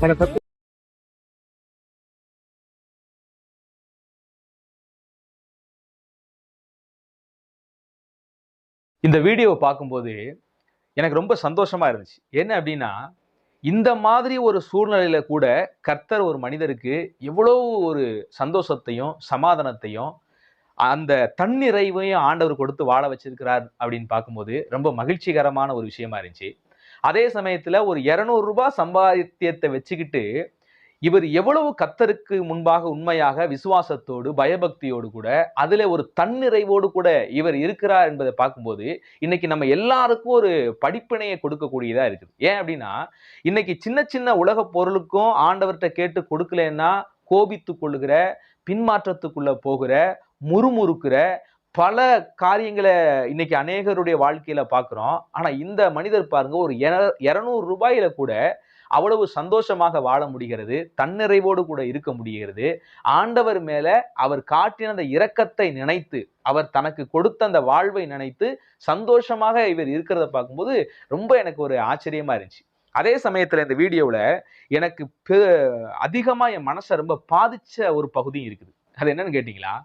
வணக்கம். இந்த வீடியோவை பார்க்கும்போது எனக்கு ரொம்ப சந்தோஷமா இருந்துச்சு. என்ன அப்படின்னா, இந்த மாதிரி ஒரு சூழ்நிலையில கூட கர்த்தர் ஒரு மனிதருக்கு எவ்வளவு ஒரு சந்தோஷத்தையும், சமாதானத்தையும், அந்த தன்னிறைவையும் ஆண்டவர் கொடுத்து வாழ வச்சிருக்கிறார் அப்படின்னு பார்க்கும்போது, ரொம்ப மகிழ்ச்சிகரமான ஒரு விஷயமா இருந்துச்சு. அதே சமயத்துல ஒரு ரூ. 200 சம்பாத்தியத்தை வச்சுக்கிட்டு இவர் எவ்வளவு கர்த்தருக்கு முன்பாக உண்மையாக விசுவாசத்தோடு பயபக்தியோடு கூட அதிலே ஒரு தன்னிறைவோடு கூட இவர் இருக்கிறார் என்பதை பார்க்கும்போது இன்னைக்கு நம்ம எல்லாருக்கும் ஒரு படிப்பினையை கொடுக்கக்கூடியதா இருக்குது. ஏன் அப்படின்னா இன்னைக்கு சின்ன சின்ன உலக பொருளுக்கும் ஆண்டவர்கிட்ட கேட்டு கொடுக்கலன்னா கோபித்து கொள்ளுகிற, பின்மாற்றத்துக்குள்ள போகிற, முறுமுறுக்கிற பல காரியங்களை இன்னைக்கு அநேகருடைய வாழ்க்கையில பார்க்கிறோம். ஆனா இந்த மனிதர் பாருங்க, ஒரு 200 ரூபாயில கூட அவ்வளவு சந்தோஷமாக வாழ முடிகிறது, தன்னிறைவோடு கூட இருக்க முடிகிறது. ஆண்டவர் மேல அவர் காட்டின அந்த இரக்கத்தை நினைத்து, அவர் தனக்கு கொடுத்த அந்த வாழ்வை நினைத்து சந்தோஷமாக இவர் இருக்கிறத பார்க்கும்போது ரொம்ப எனக்கு ஒரு ஆச்சரியமா இருந்துச்சு. அதே சமயத்துல இந்த வீடியோவில் எனக்கு அதிகமா என் மனசை ரொம்ப பாதிச்ச ஒரு பகுதியும் இருக்குது. அது என்னன்னு கேட்டீங்களா,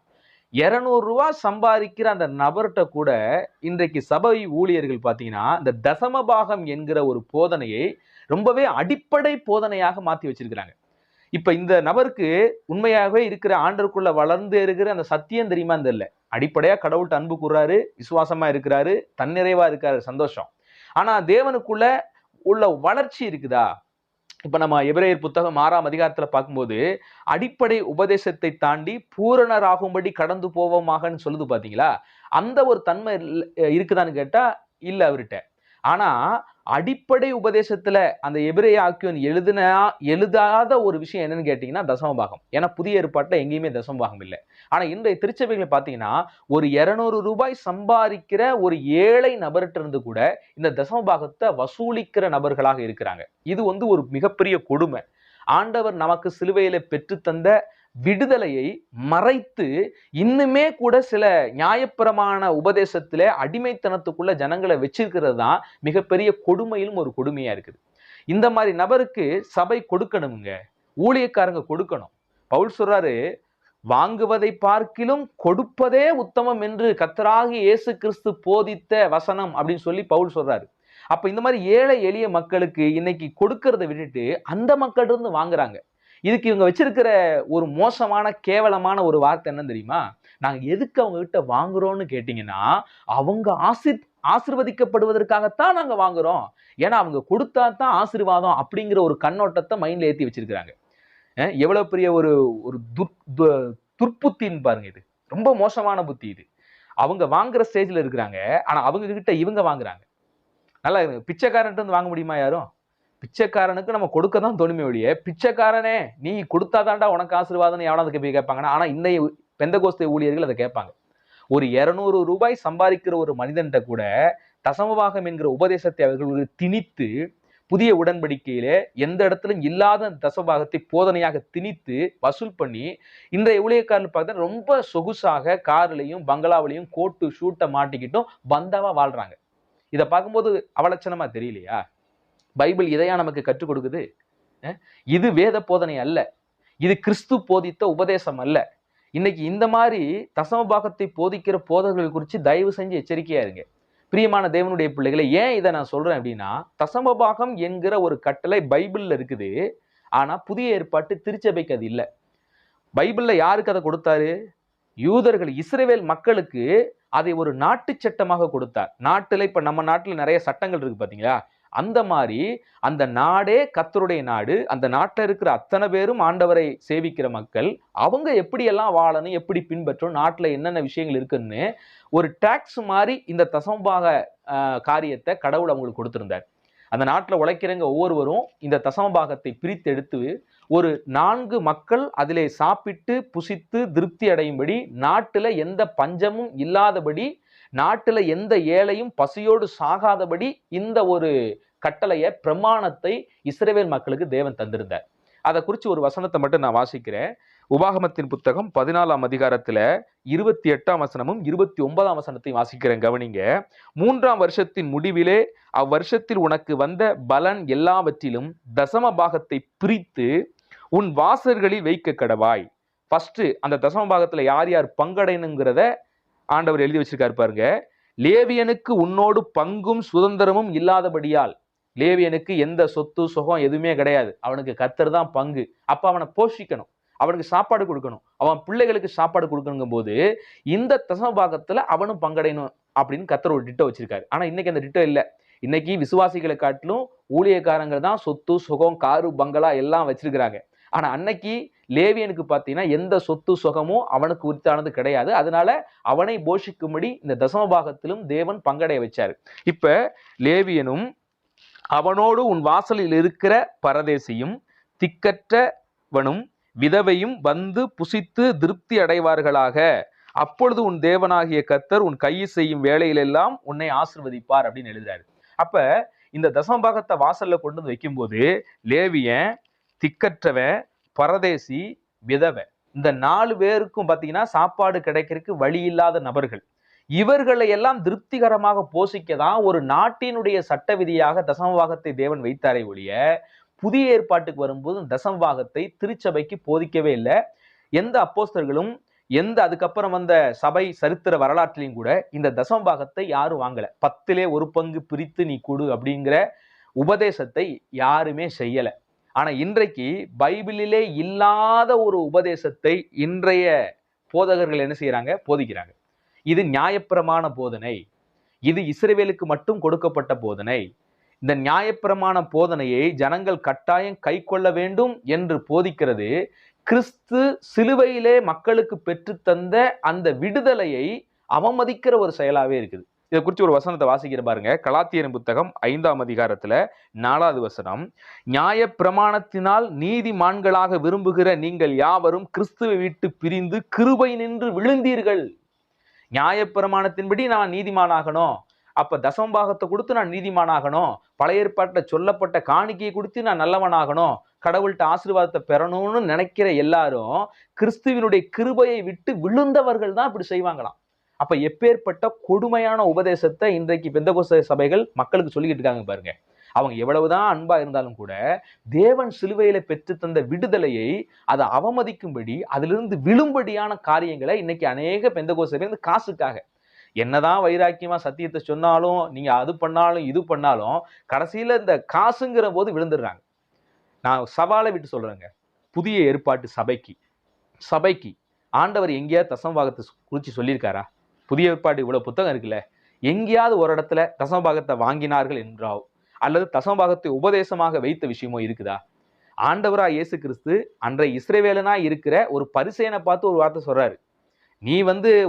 200 ரூபா சம்பாதிக்கிற அந்த நபர்கிட்ட கூட இன்றைக்கு சபை ஊழியர்கள் பார்த்தீங்கன்னா இந்த தசமபாகம் என்கிற ஒரு போதனையை ரொம்பவே அடிப்படை போதனையாக மாத்தி வச்சிருக்கிறாங்க. இப்ப இந்த நபருக்கு உண்மையாகவே இருக்கிற ஆண்டருக்குள்ள வளர்ந்து இருக்கிற அந்த சத்தியம் தெரியுமா தெரியல. அடிப்படையா கடவுள்கிட்ட அன்பு கூறாரு, விசுவாசமா இருக்கிறாரு, தன்னிறைவா இருக்காரு, சந்தோஷம். ஆனா தேவனுக்குள்ள உள்ள வளர்ச்சி இருக்குதா? இப்ப நம்ம எபிரேயர் புத்தகம் 6ஆம் அதிகாரத்துல பார்க்கும்போது அடிப்படை உபதேசத்தை தாண்டி பூரணராகும்படி கடந்து போவோமாகன்னு சொல்லுது பாத்தீங்களா? அந்த ஒரு தன்மை இருக்குதான்னு கேட்டா இல்ல அவர்கிட்ட. ஆனா அடிப்படை உபதேசத்துல அந்த எபிரேய ஆக்கியோன் எழுதாத ஒரு விஷயம் என்னன்னு கேட்டீங்கன்னா தசமபாகம். ஏன்னா புதிய ஏற்பாட்டுல எங்கேயுமே தசமபாகம் இல்லை. ஆனா இன்றைய திருச்சபைகளை பாத்தீங்கன்னா ஒரு 200 ரூபாய் சம்பாதிக்கிற ஒரு ஏழை நபர்கிட்ட இருந்து கூட இந்த தசமபாகத்தை வசூலிக்கிற நபர்களாக இருக்கிறாங்க. இது ஒரு மிகப்பெரிய கொடுமை. ஆண்டவர் நமக்கு சிலுவையில பெற்று தந்த விடுதலையை மறைத்து இன்னுமே கூட சில நியாயப்பிரமாண உபதேசத்திலே அடிமைத்தனத்துக்குள்ள ஜனங்களை வச்சிருக்கிறது தான் மிகப்பெரிய கொடுமையிலும் ஒரு கொடுமையா இருக்குது. இந்த மாதிரி நபருக்கு சபை கொடுக்கணுங்க, ஊழியக்காரங்க கொடுக்கணும். பவுல் சொல்றாரு, வாங்குவதை பார்க்கிலும் கொடுப்பதே உத்தமம் என்று கர்த்தராகிய இயேசு கிறிஸ்து போதித்த வசனம் அப்படின்னு சொல்லி பவுல் சொல்றாரு. அப்ப இந்த மாதிரி ஏழை எளிய மக்களுக்கு இன்னைக்கு கொடுக்கறதை விட்டுட்டு அந்த மக்கள் இருந்து வாங்குறாங்க. இதுக்கு இவங்க வச்சிருக்கிற ஒரு மோசமான கேவலமான ஒரு வார்த்தை என்ன தெரியுமா? நாங்க எதுக்கு அவங்க கிட்ட வாங்குறோம்னு கேட்டீங்கன்னா, அவங்க ஆசீர்வதிக்கப்படுவதற்காகத்தான் நாங்க வாங்குறோம். ஏன்னா அவங்க கொடுத்தா தான் ஆசீர்வாதம் அப்படிங்கிற ஒரு கண்ணோட்டத்தை மைண்ட்ல ஏத்தி வச்சிருக்கிறாங்க. எவ்வளவு பெரிய ஒரு ஒரு துர்ப்புத்தின்னு பாருங்க. இது ரொம்ப மோசமான புத்தி. இது அவங்க வாங்குற ஸ்டேஜ்ல இருக்கிறாங்க. ஆனா அவங்க கிட்ட இவங்க வாங்குறாங்க. நல்லா பிச்சைக்காரன்ட்டு இருந்து வாங்க முடியுமா யாரும்? பிச்சைக்காரனுக்கு நம்ம கொடுக்க தான் தோணுமே ஒழிய, பிச்சைக்காரனே நீ கொடுத்தாதான்டா உனக்கு ஆசீர்வாதம்னு எவனாவது போய் கேட்பாங்கன்னா, ஆனா இன்னைய பெந்தகோஸ்தே ஊழியர்கள் அதை கேட்பாங்க. ஒரு 200 ரூபாய் சம்பாதிக்கிற ஒரு மனிதன்கிட்ட கூட தசமபாகம் என்கிற உபதேசத்தை அவர்கள் திணித்து, புதிய உடன்படிக்கையிலே எந்த இடத்திலும் இல்லாத தசமபாகத்தை போதனையாக திணித்து வசூல் பண்ணி இன்றைய ஊழியக்காரர்கள் பார்த்தா ரொம்ப சொகுசாக கார்லையும் பங்களாவிலையும் கோட்டு ஷூட்டை மாட்டிக்கிட்டும் பந்தாவா வாழ்றாங்க. இதை பார்க்கும்போது அவலட்சணமா தெரியலையா? பைபிள் இதையா நமக்கு கற்றுக் கொடுக்குது? இது வேத போதனை அல்ல, இது கிறிஸ்து போதித்த உபதேசம் அல்ல. இன்னைக்கு இந்த மாதிரி தசமபாகத்தை போதிக்கிற போதகர்கள் குறித்து தயவு செஞ்சு எச்சரிக்கையா இருங்க. பிரியமான தேவனுடைய பிள்ளைகளை, ஏன் இதை நான் சொல்றேன் அப்படின்னா, தசமபாகம் என்கிற ஒரு கட்டளை பைபிள்ல இருக்குது. ஆனா புதிய ஏற்பாட்டு திருச்சபைக்கு அது இல்லை. பைபிள்ல யாருக்கு அதை கொடுத்தாரு? யூதர்கள், இஸ்ரவேல் மக்களுக்கு அதை ஒரு நாட்டு சட்டமாக கொடுத்தார். நாட்டுல இப்ப நம்ம நாட்டுல நிறைய சட்டங்கள் இருக்கு பாத்தீங்களா? அந்த மாதிரி அந்த நாடே கர்த்தருடைய நாடு. அந்த நாட்டில் இருக்கிற அத்தனை பேரும் ஆண்டவரை சேவிக்கிற மக்கள். அவங்க எப்படி எல்லாம் வாழணும், எப்படி பின்பற்றணும், நாட்டுல என்னென்ன விஷயங்கள் இருக்குன்னு ஒரு டாக்ஸ் மாதிரி இந்த தசமபாக காரியத்தை கடவுள் அவங்களுக்கு கொடுத்திருந்தார். அந்த நாட்டில் உழைக்கிறவங்க ஒவ்வொருவரும் இந்த தசமபாகத்தை பிரித்து எடுத்து ஒரு 4 மக்கள் அதிலே சாப்பிட்டு புசித்து திருப்தி அடையும்படி, நாட்டுல எந்த பஞ்சமும் இல்லாதபடி, நாட்டுல எந்த ஏழையும் பசியோடு சாகாதபடி இந்த ஒரு கட்டளைய பிரமாணத்தை இஸ்ரவேல் மக்களுக்கு தேவன் தந்திருந்தார். அதை குறித்து ஒரு வசனத்தை மட்டும் நான் வாசிக்கிறேன். உபாகமத்தின் புத்தகம் 14ஆம் அதிகாரத்துல 28ஆம் வசனமும் 29ஆம் வசனத்தையும் வாசிக்கிறேன், கவனிங்க. 3ஆம் வருஷத்தின் முடிவிலே அவ்வருஷத்தில் உனக்கு வந்த பலன் எல்லாவற்றிலும் தசம பாகத்தை பிரித்து உன் வாசல்களில் வைக்க கடவாய். ஃபர்ஸ்ட் அந்த தசம பாகத்துல யார் யார் பங்கடைனுங்கிறத ஆண்டவர் எழுதி வச்சிருக்காரு பாருங்க. லேவியனுக்கு உன்னோடு பங்கும் சுதந்திரமும் இல்லாதபடியால், லேவியனுக்கு எந்த சொத்து சுகம் எதுவுமே கிடையாது, அவனுக்கு கர்த்தர் தான் பங்கு. அப்ப அவனை போஷிக்கணும், அவனுக்கு சாப்பாடு கொடுக்கணும், அவன் பிள்ளைகளுக்கு சாப்பாடு கொடுக்கணுங்கும் போது இந்த தசம பாகத்துல அவனும் பங்கடையணும் அப்படின்னு கர்த்தர் ஒரு திட்டம் வச்சிருக்காரு. ஆனா இன்னைக்கு அந்த திட்டம் இல்லை. இன்னைக்கு விசுவாசிகளை காட்டிலும் ஊழியக்காரங்க தான் சொத்து சுகம் காரு பங்களா எல்லாம் வச்சிருக்கிறாங்க. ஆனா அன்னைக்கு லேவியனுக்கு பார்த்தீங்கன்னா எந்த சொத்து சுகமும் அவனுக்கு உரித்தானது கிடையாது. அதனால அவனை போஷிக்கும்படி இந்த தசம பாகத்திலும் தேவன் பங்கடைய வச்சாரு. இப்ப லேவியனும் அவனோடு உன் வாசலில் இருக்கிற பரதேசியும் திக்கற்றவனும் விதவையும் வந்து புசித்து திருப்தி அடைவார்களாக. அப்பொழுது உன் தேவனாகிய கர்த்தர் உன் கையில் செய்யும் வேலையிலெல்லாம் உன்னை ஆசீர்வதிப்பார் அப்படின்னு எழுதுறாரு. அப்ப இந்த தசமபாகத்தை வாசல்ல கொண்டு வந்து வைக்கும்போது லேவியன், திக்கற்றவன், பரதேசி, விதவை, இந்த 4 பேருக்கும் பார்த்தீங்கன்னா சாப்பாடு கிடைக்கிறதுக்கு வழி இல்லாத நபர்கள். இவர்களை எல்லாம் திருப்திகரமாக போஷிக்க தான் ஒரு நாட்டினுடைய சட்ட விதியாக தசமபாகத்தை தேவன் வைத்தாரே ஒழிய, புதிய ஏற்பாட்டுக்கு வரும்போது தசமபாகத்தை திருச்சபைக்கு போதிக்கவே இல்லை. எந்த அப்போஸ்தலர்களும் அதுக்கப்புறம் வந்த சபை சரித்திர வரலாற்றிலையும் கூட இந்த தசமபாகத்தை யாரும் வாங்கல. 10லே 1 பங்கு பிரித்து நீ கொடு அப்படிங்கிற உபதேசத்தை யாருமே செய்யல. ஆனா இன்றைக்கு பைபிளிலே இல்லாத ஒரு உபதேசத்தை இன்றைய போதகர்கள் என்ன செய்யறாங்க? போதிக்கிறாங்க. இது நியாயப்பிரமாண போதனை, இது இஸ்ரவேலுக்கு மட்டும் கொடுக்கப்பட்ட போதனை. இந்த நியாயப்பிரமாண போதனையை ஜனங்கள் கட்டாயம் கை கொள்ள வேண்டும் என்று போதிக்கிறது கிறிஸ்து சிலுவையிலே மக்களுக்கு பெற்றுத்தந்த அந்த விடுதலையை அவமதிக்கிற ஒரு செயலாவே இருக்குது. இதை குறித்து ஒரு வசனத்தை வாசிக்கிற பாருங்க. கலாத்தியரின் புத்தகம் 5ஆம் அதிகாரத்துல 4வது வசனம், நியாயப்பிரமாணத்தினால் நீதிமான்களாக விரும்புகிற நீங்கள் யாவரும் கிறிஸ்துவை விட்டு பிரிந்து கிருபை நின்று விழுந்தீர்கள். நியாயப்பிரமாணத்தின்படி நான் நீதிமானாகணும், அப்ப தசமபாகத்தை கொடுத்து நான் நீதிமானாகணும், பழைய ஏற்பாட்டில் சொல்லப்பட்ட காணிக்கையை கொடுத்து நான் நல்லவனாகணும், கடவுள்கிட்ட ஆசீர்வாதத்தை பெறணும்னு நினைக்கிற எல்லாரும் கிறிஸ்துவினுடைய கிருபையை விட்டு விழுந்தவர்கள் தான் இப்படி செய்வாங்களாம். அப்ப எப்பேற்பட்ட கொடுமையான உபதேசத்தை இன்றைக்கு பெந்தகோஸ்தே சபைகள் மக்களுக்கு சொல்லிக்கிட்டு இருக்காங்க பாருங்க. அவங்க எவ்வளவுதான் அன்பா இருந்தாலும் கூட தேவன் சிலுவையில பெற்று தந்த விடுதலையை அதை அவமதிக்கும்படி, அதிலிருந்து விழும்படியான காரியங்களை இன்னைக்கு அநேக பெந்தகோஸ்தே சபை காசுக்காக, என்னதான் வைராக்கியமா சத்தியத்தை சொன்னாலும் நீங்க அது பண்ணாலும் இது பண்ணாலும் கடைசியில இந்த காசுங்கிற போது விழுந்துடுறாங்க. நான் சவாலை விட்டு சொல்றேங்க, புதிய ஏற்பாட்டு சபைக்கு ஆண்டவர் எங்கேயாவது தசமபாகத்தை குறித்து சொல்லியிருக்காரா? புதிய ஏற்பாடு இவ்வளவு புத்தகம் இருக்குல்ல, எங்கேயாவது ஒரு இடத்துல தசமபாகத்தை வாங்கினார்கள் என்றாவோ அல்லது தசமபாகத்தை உபதேசமாக வைத்த விஷயமோ இருக்குதா? ஆண்டவரா இயேசு கிறிஸ்து அன்றைய இஸ்ரவேலனா இருக்கிற ஒரு பரிசேயனை பார்த்து ஒரு வார்த்தை சொல்றாரு, நீ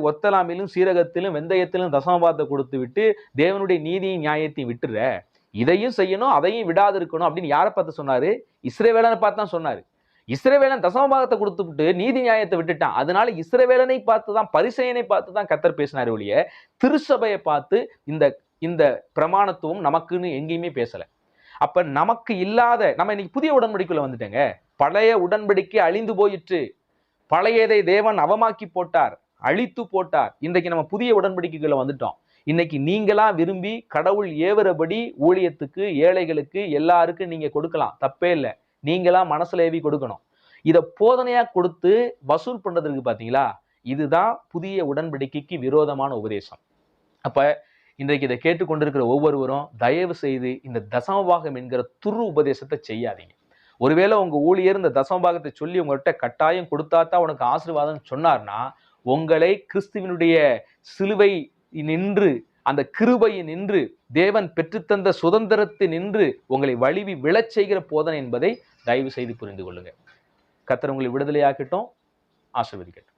ஒத்தலாமிலும் சீரகத்திலும் வெந்தயத்திலும் தசமபாகத்தை கொடுத்து விட்டு தேவனுடைய நீதியும் நியாயத்தையும் விட்டுற, இதையும் செய்யணும் அதையும் விடாது இருக்கணும் அப்படின்னு யாரை பார்த்து சொன்னாரு? இஸ்ரவேலனை பார்த்து தான் சொன்னாரு. இஸ்ரவேலன் தசமபாகத்தை கொடுத்து விட்டு நீதி நியாயத்தை விட்டுட்டான். அதனால இஸ்ரவேலனை பார்த்து தான், பரிசேயனை பார்த்து தான் கர்த்தர் பேசினாரு ஒழிய திருச்சபையை பார்த்து இந்த பிரமாணத்துவம் நமக்குன்னு எங்கேயுமே பேசல. அப்ப நமக்கு இல்லாத, நம்ம இன்னைக்கு புதிய உடன்படிக்கைக்குள்ள வந்துட்டேங்க. பழைய உடன்படிக்கை அழிந்து போயிற்று, பழையதை தேவன் அவமாக்கி போட்டார், அழித்து போட்டார். இன்றைக்கு நம்ம புதிய உடன்படிக்கைக்குள்ள வந்துட்டோம். இன்னைக்கு நீங்களா விரும்பி கடவுள் ஏவரபடி ஊழியத்துக்கு, ஏழைகளுக்கு, எல்லாருக்கும் நீங்க கொடுக்கலாம், தப்பே இல்லை. நீங்களா மனசுல ஏவி கொடுக்கணும். இதை போதனையா கொடுத்து வசூல் பண்றதுக்கு பாத்தீங்களா, இதுதான் புதிய உடன்படிக்கைக்கு விரோதமான உபதேசம். அப்ப இன்றைக்கு இதை கேட்டுக்கொண்டிருக்கிற ஒவ்வொருவரும் தயவு செய்து இந்த தசமபாகம் என்கிற துரு உபதேசத்தை செய்யாதீங்க. ஒருவேளை உங்க ஊழியர் இந்த தசமபாகத்தை சொல்லி உங்கள்கிட்ட கட்டாயம் கொடுத்தாத்தான் உனக்கு ஆசீர்வாதம் சொன்னார்னா, உங்களை கிறிஸ்துவினுடைய சிலுவை நின்று, அந்த கிருபையின் நின்று, தேவன் பெற்றுத்தந்த சுதந்திரத்தை நின்று உங்களை வலிவி விழச் செய்கிற போதனை என்பதை தயவு செய்து புரிந்து கொள்ளுங்க. கர்த்தர் உங்களை விடுதலையாக்கட்டும், ஆசீர்வதிக்கட்டும்.